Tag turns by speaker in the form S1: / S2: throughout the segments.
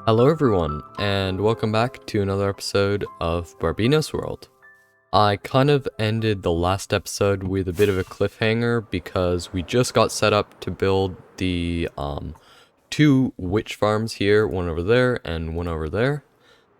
S1: Hello everyone, and welcome back to another episode of Barbeno's World. I kind of ended the last episode with a bit of a cliffhanger because we just got set up to build the two witch farms here, one over there and one over there.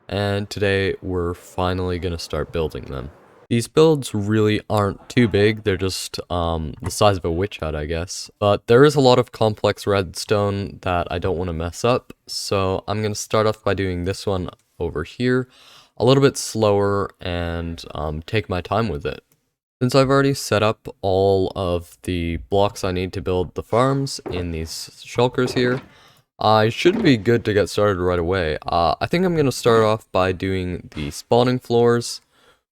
S1: And today we're finally going to start building them. These builds really aren't too big, they're just the size of a witch hut, I guess. But there is a lot of complex redstone that I don't want to mess up, so I'm going to start off by doing this one over here a little bit slower and take my time with it. Since I've already set up all of the blocks I need to build the farms in these shulkers here, I should be good to get started right away. I think I'm going to start off by doing the spawning floors.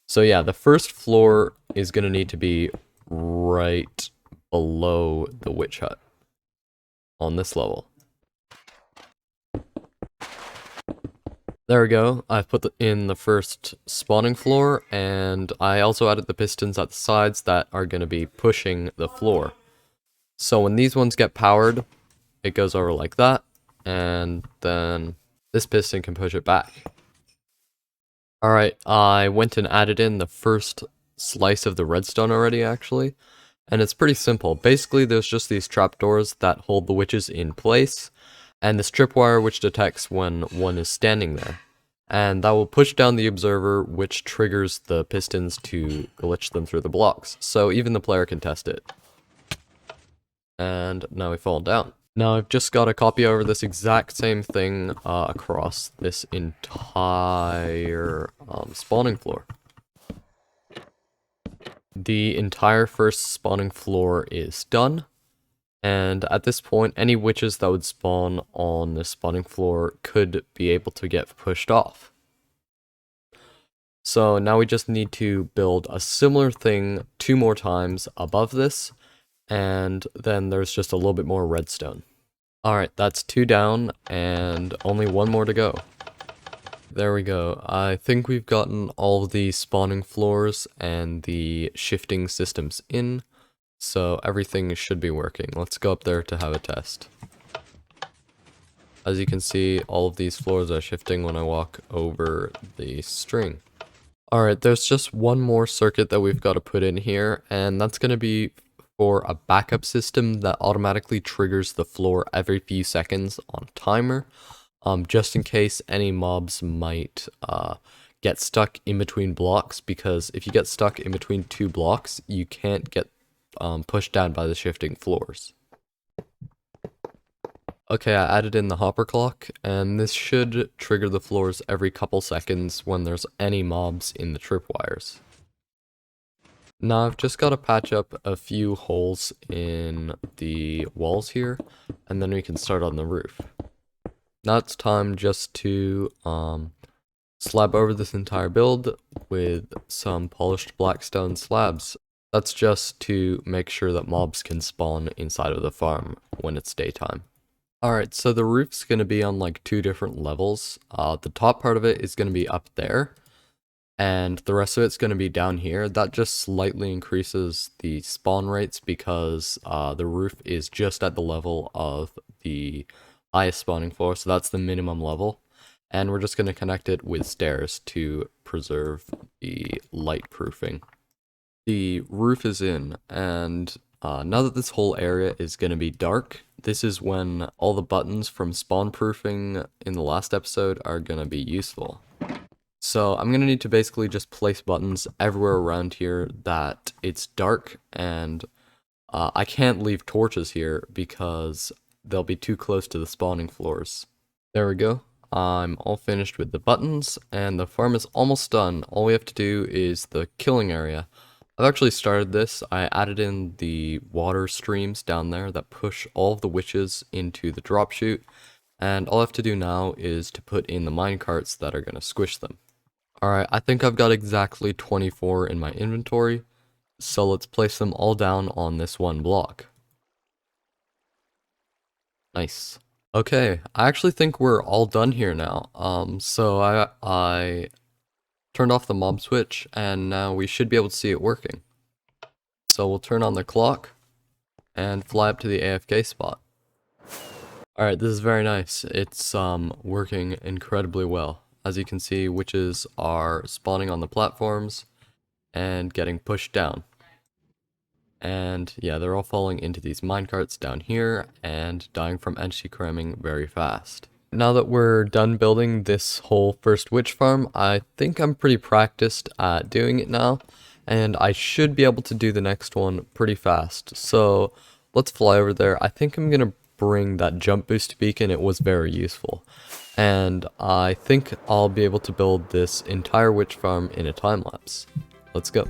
S1: So yeah, the first floor is going to need to be right below the witch hut on this level. There we go. I've put in the first spawning floor, and I also added the pistons at the sides that are going to be pushing the floor. So when these ones get powered, it goes over like that, and then this piston can push it back. Alright, I went and added in the first slice of the redstone already, actually. And it's pretty simple. Basically, there's just these trapdoors that hold the witches in place, and this tripwire which detects when one is standing there. And that will push down the observer, which triggers the pistons to glitch them through the blocks. So even the player can test it. And now we fall down. Now I've just got to copy over this exact same thing across this entire spawning floor. The entire first spawning floor is done, and at this point any witches that would spawn on this spawning floor could be able to get pushed off. So now we just need to build a similar thing 2 more times above this, and then there's just a little bit more redstone. Alright, that's 2 down, and only 1 more to go. There we go. I think we've gotten all the spawning floors and the shifting systems in, so everything should be working. Let's go up there to have a test. As you can see, all of these floors are shifting when I walk over the string. Alright, there's just 1 more circuit that we've got to put in here, and that's going to be for a backup system that automatically triggers the floor every few seconds on timer, just in case any mobs might get stuck in between blocks, because if you get stuck in between 2 blocks, you can't get pushed down by the shifting floors. Okay, I added in the hopper clock, and this should trigger the floors every couple seconds when there's any mobs in the tripwires. Now I've just got to patch up a few holes in the walls here, and then we can start on the roof. Now it's time just to slab over this entire build with some polished blackstone slabs. That's just to make sure that mobs can spawn inside of the farm when it's daytime. Alright, so the roof's going to be on like 2 different levels. The top part of it is going to be up there, and the rest of it's going to be down here. That just slightly increases the spawn rates because the roof is just at the level of the highest spawning floor, so that's the minimum level. And we're just going to connect it with stairs to preserve the light proofing. The roof is in, and now that this whole area is going to be dark, this is when all the buttons from spawn proofing in the last episode are going to be useful. So I'm going to need to basically just place buttons everywhere around here that it's dark, and I can't leave torches here because they'll be too close to the spawning floors. There we go. I'm all finished with the buttons, and the farm is almost done. All we have to do is the killing area. I've actually started this. I added in the water streams down there that push all of the witches into the drop chute, and all I have to do now is to put in the minecarts that are going to squish them. Alright, I think I've got exactly 24 in my inventory, so let's place them all down on this one block. Nice. Okay, I actually think we're all done here now. So I turned off the mob switch, and now we should be able to see it working. So we'll turn on the clock and fly up to the AFK spot. Alright, this is very nice. It's working incredibly well. As you can see, witches are spawning on the platforms and getting pushed down. And yeah, they're all falling into these minecarts down here and dying from entity cramming very fast. Now that we're done building this whole first witch farm, I think I'm pretty practiced at doing it now, and I should be able to do the next one pretty fast. So let's fly over there. I think I'm gonna bring that jump boost beacon. It was very useful. And I think I'll be able to build this entire witch farm in a time lapse. Let's go.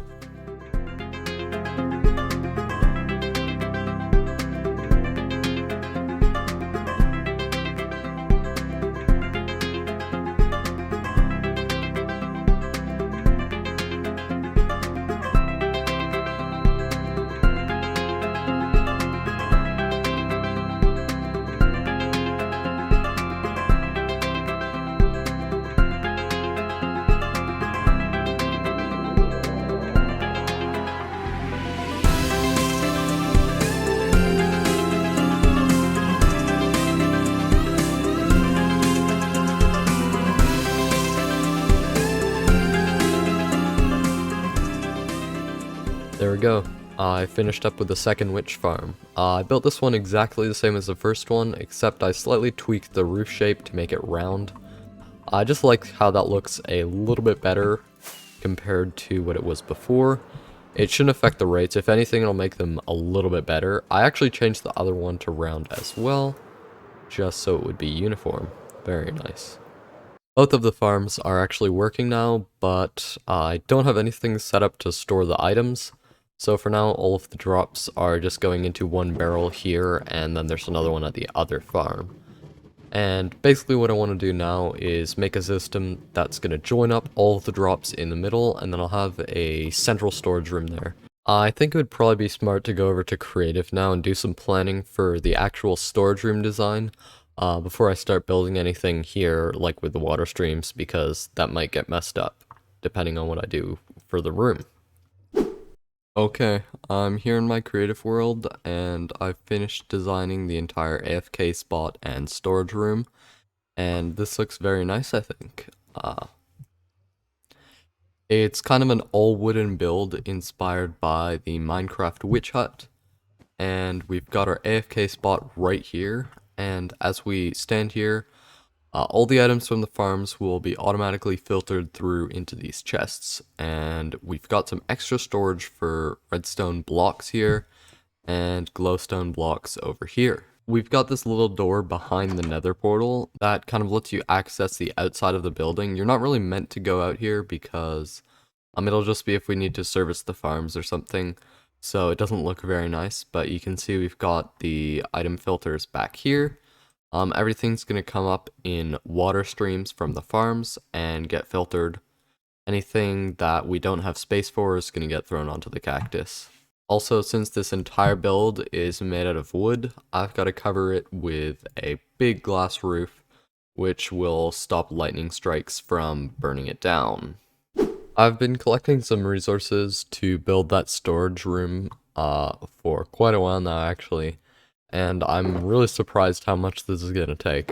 S1: There we go. I finished up with the second witch farm. I built this one exactly the same as the first one, except I slightly tweaked the roof shape to make it round. I just like how that looks a little bit better compared to what it was before. It shouldn't affect the rates. If anything, it'll make them a little bit better. I actually changed the other one to round as well, just so it would be uniform. Very nice. Both of the farms are actually working now, but I don't have anything set up to store the items. So for now, all of the drops are just going into one barrel here, and then there's another one at the other farm. And basically what I want to do now is make a system that's going to join up all of the drops in the middle, and then I'll have a central storage room there. I think it would probably be smart to go over to creative now and do some planning for the actual storage room design before I start building anything here, like with the water streams, because that might get messed up, depending on what I do for the room. Okay, I'm here in my creative world, and I've finished designing the entire AFK spot and storage room, and this looks very nice, I think. It's kind of an all-wooden build inspired by the Minecraft witch hut, and we've got our AFK spot right here, and as we stand here, all the items from the farms will be automatically filtered through into these chests, and we've got some extra storage for redstone blocks here and glowstone blocks over here. We've got this little door behind the nether portal that kind of lets you access the outside of the building. You're not really meant to go out here because it'll just be if we need to service the farms or something, so it doesn't look very nice, but you can see we've got the item filters back here. Everything's going to come up in water streams from the farms and get filtered. Anything that we don't have space for is going to get thrown onto the cactus. Also, since this entire build is made out of wood, I've got to cover it with a big glass roof, which will stop lightning strikes from burning it down. I've been collecting some resources to build that storage room for quite a while now, actually. And I'm really surprised how much this is going to take,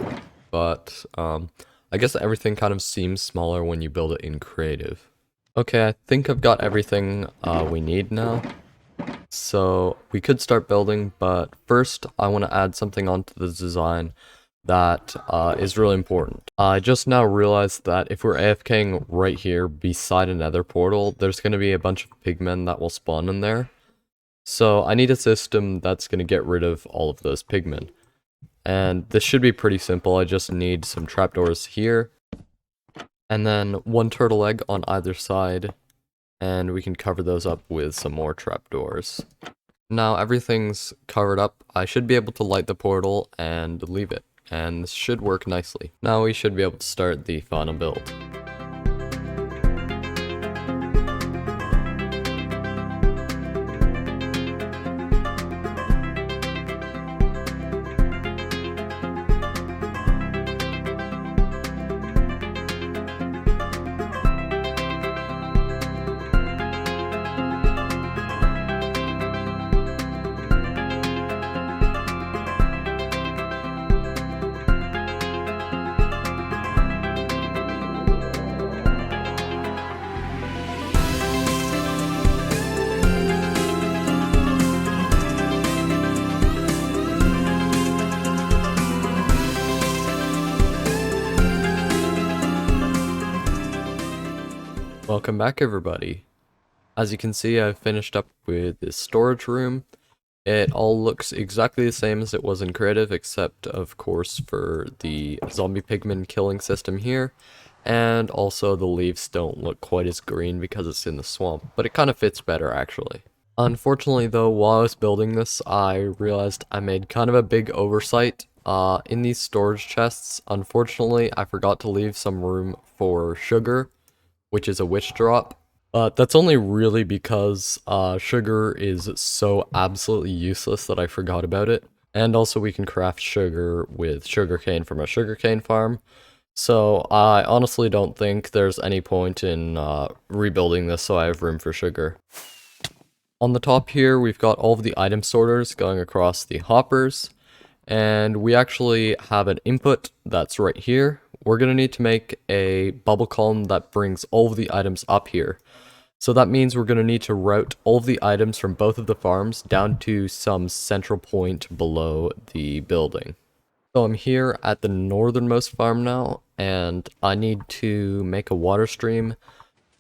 S1: but I guess everything kind of seems smaller when you build it in creative. Okay, I think I've got everything we need now, so we could start building, but first I want to add something onto the design that is really important. I just now realized that if we're AFKing right here beside a nether portal, there's going to be a bunch of pigmen that will spawn in there. So I need a system that's going to get rid of all of those pigmen. And this should be pretty simple. I just need some trapdoors here, and then one turtle egg on either side, and we can cover those up with some more trapdoors. Now everything's covered up. I should be able to light the portal and leave it, and this should work nicely. Now we should be able to start the final build. Welcome back, everybody. As you can see, I've finished up with this storage room. It all looks exactly the same as it was in creative, except of course for the zombie pigman killing system here, and also the leaves don't look quite as green because it's in the swamp, but it kind of fits better actually. Unfortunately though, while I was building this, I realized I made kind of a big oversight. In these storage chests, unfortunately, I forgot to leave some room for sugar, which is a witch drop. That's only really because sugar is so absolutely useless that I forgot about it. And also we can craft sugar with sugarcane from a sugarcane farm. So I honestly don't think there's any point in rebuilding this so I have room for sugar. On the top here, we've got all of the item sorters going across the hoppers. And we actually have an input that's right here. We're going to need to make a bubble column that brings all of the items up here. So that means we're going to need to route all of the items from both of the farms down to some central point below the building. So I'm here at the northernmost farm now, and I need to make a water stream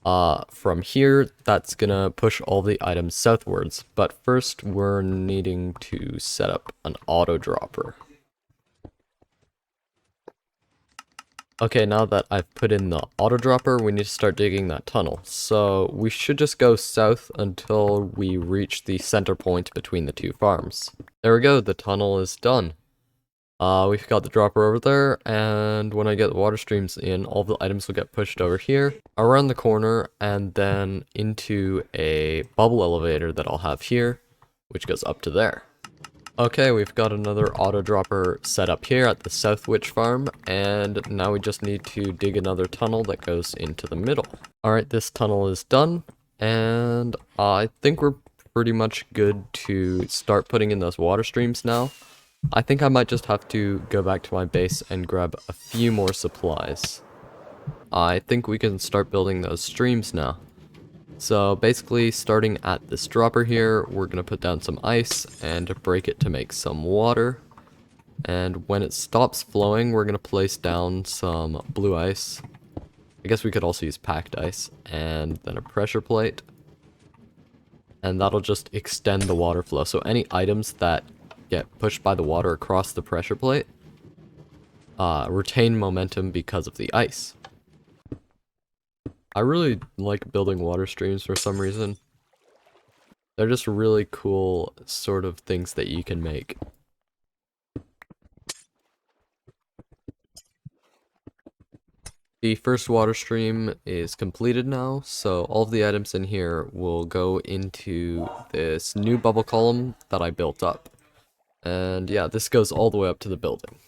S1: from here that's going to push all the items southwards. But first we're needing to set up an auto dropper. Okay, now that I've put in the auto dropper, we need to start digging that tunnel. So we should just go south until we reach the center point between the two farms. There we go, the tunnel is done. We've got the dropper over there, and when I get the water streams in, all the items will get pushed over here, around the corner, and then into a bubble elevator that I'll have here, which goes up to there. Okay, we've got another auto dropper set up here at the South Witch Farm, and now we just need to dig another tunnel that goes into the middle. Alright, this tunnel is done, and I think we're pretty much good to start putting in those water streams now. I think I might just have to go back to my base and grab a few more supplies. I think we can start building those streams now. So basically, starting at this dropper here, we're going to put down some ice and break it to make some water. And when it stops flowing, we're going to place down some blue ice. I guess we could also use packed ice, and then a pressure plate. And that'll just extend the water flow. So any items that get pushed by the water across the pressure plate retain momentum because of the ice. I really like building water streams for some reason. They're just really cool sort of things that you can make. The first water stream is completed now, so all of the items in here will go into this new bubble column that I built up. And yeah, this goes all the way up to the building.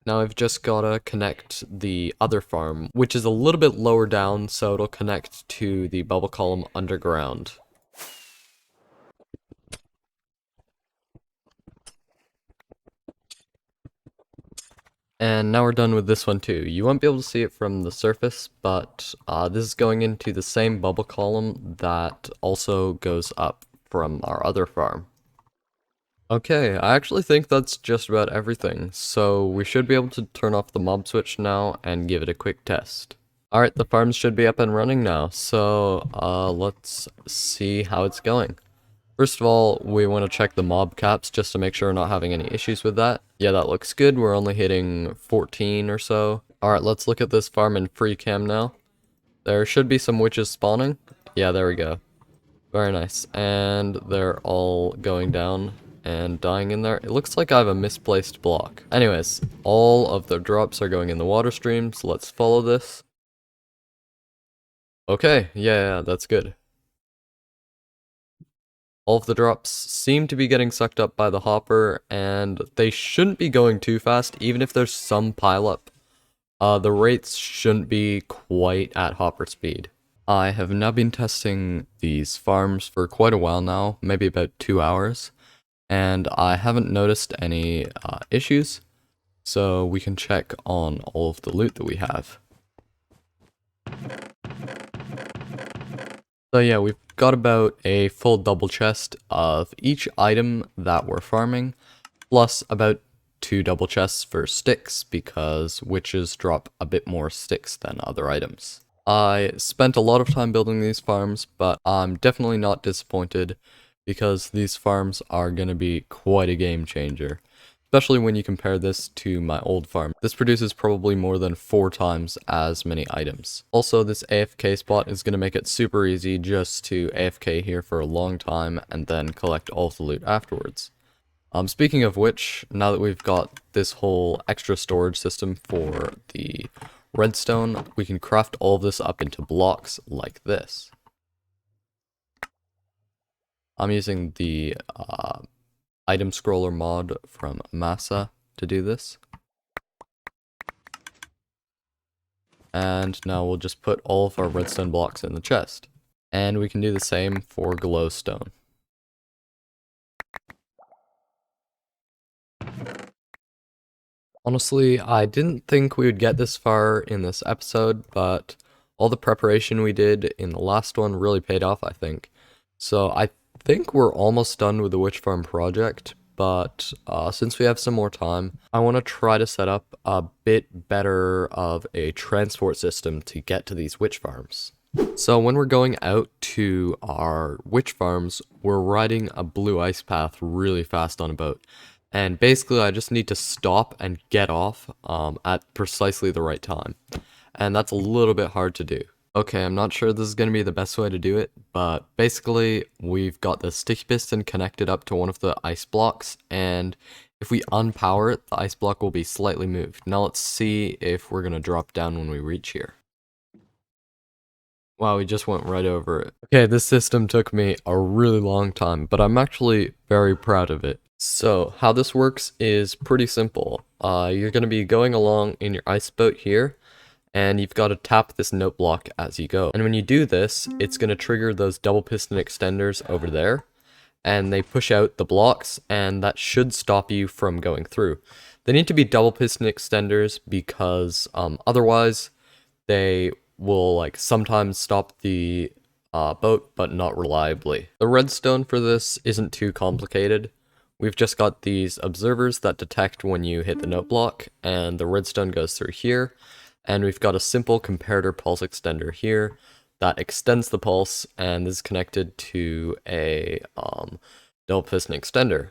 S1: Now I've just gotta connect the other farm, which is a little bit lower down, so it'll connect to the bubble column underground. And now we're done with this one too. You won't be able to see it from the surface, but this is going into the same bubble column that also goes up from our other farm. Okay, I actually think that's just about everything, so we should be able to turn off the mob switch now and give it a quick test. Alright, the farms should be up and running now, so let's see how it's going. First of all, we want to check the mob caps just to make sure we're not having any issues with that. Yeah, that looks good, we're only hitting 14 or so. Alright, let's look at this farm in free cam now. There should be some witches spawning. Yeah, there we go. Very nice, and they're all going down and dying in there. It looks like I have a misplaced block. Anyways, all of the drops are going in the water stream, so let's follow this. Okay, yeah, that's good. All of the drops seem to be getting sucked up by the hopper, and they shouldn't be going too fast, even if there's some pileup. The rates shouldn't be quite at hopper speed. I have now been testing these farms for quite a while now, maybe about 2 hours. And I haven't noticed any issues, so we can check on all of the loot that we have. So yeah, we've got about a full double chest of each item that we're farming, plus about 2 double chests for sticks, because witches drop a bit more sticks than other items. I spent a lot of time building these farms, but I'm definitely not disappointed because these farms are going to be quite a game changer. Especially when you compare this to my old farm. This produces probably more than 4 times as many items. Also, this AFK spot is going to make it super easy just to AFK here for a long time and then collect all of the loot afterwards. Speaking of which, now that we've got this whole extra storage system for the redstone, we can craft all of this up into blocks like this. I'm using the item scroller mod from Massa to do this. And now we'll just put all of our redstone blocks in the chest. And we can do the same for glowstone. Honestly, I didn't think we would get this far in this episode, but all the preparation we did in the last one really paid off, I think. So I think we're almost done with the witch farm project, but since we have some more time, I want to try to set up a bit better of a transport system to get to these witch farms. So when we're going out to our witch farms, we're riding a blue ice path really fast on a boat. And basically I just need to stop and get off at precisely the right time. And that's a little bit hard to do. Okay, I'm not sure this is going to be the best way to do it, but basically we've got the sticky piston connected up to one of the ice blocks, and if we unpower it, the ice block will be slightly moved. Now let's see if we're going to drop down when we reach here. Wow, we just went right over it. Okay, this system took me a really long time, but I'm actually very proud of it. So, how this works is pretty simple. You're going to be going along in your ice boat here, and you've got to tap this note block as you go. And when you do this, it's going to trigger those double piston extenders over there, and they push out the blocks, and that should stop you from going through. They need to be double piston extenders because otherwise they will like sometimes stop the boat, but not reliably. The redstone for this isn't too complicated. We've just got these observers that detect when you hit the note block, and the redstone goes through here. And we've got a simple comparator pulse extender here that extends the pulse, and is connected to a double piston extender.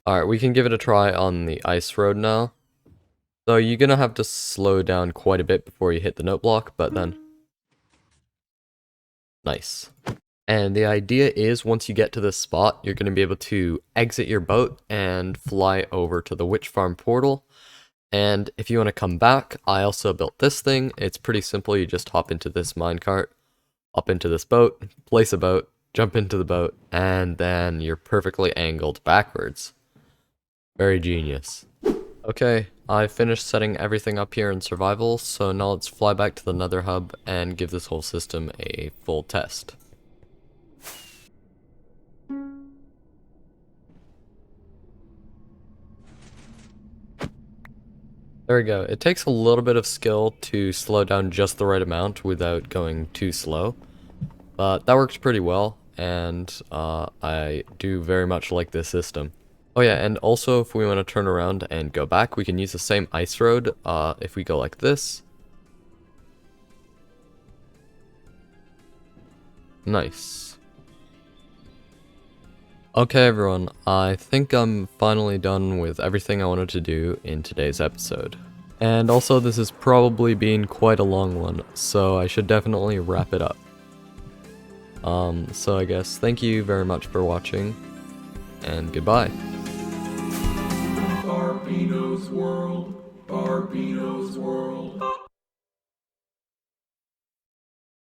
S1: Alright, we can give it a try on the ice road now. So you're gonna have to slow down quite a bit before you hit the note block, but then... Nice. And the idea is once you get to this spot, you're going to be able to exit your boat and fly over to the witch farm portal. And if you want to come back, I also built this thing. It's pretty simple. You just hop into this minecart, up into this boat, place a boat, jump into the boat, and then you're perfectly angled backwards. Very genius. Okay, I finished setting everything up here in survival, so now let's fly back to the Nether hub and give this whole system a full test. There we go. It takes a little bit of skill to slow down just the right amount without going too slow, but that works pretty well, and I do very much like this system. Oh yeah, and also if we want to turn around and go back, we can use the same ice road if we go like this. Nice. Okay everyone, I think I'm finally done with everything I wanted to do in today's episode. And also this has probably been quite a long one, so I should definitely wrap it up. So I guess thank you very much for watching, and goodbye.
S2: Barbeno's world, Barbeno's world.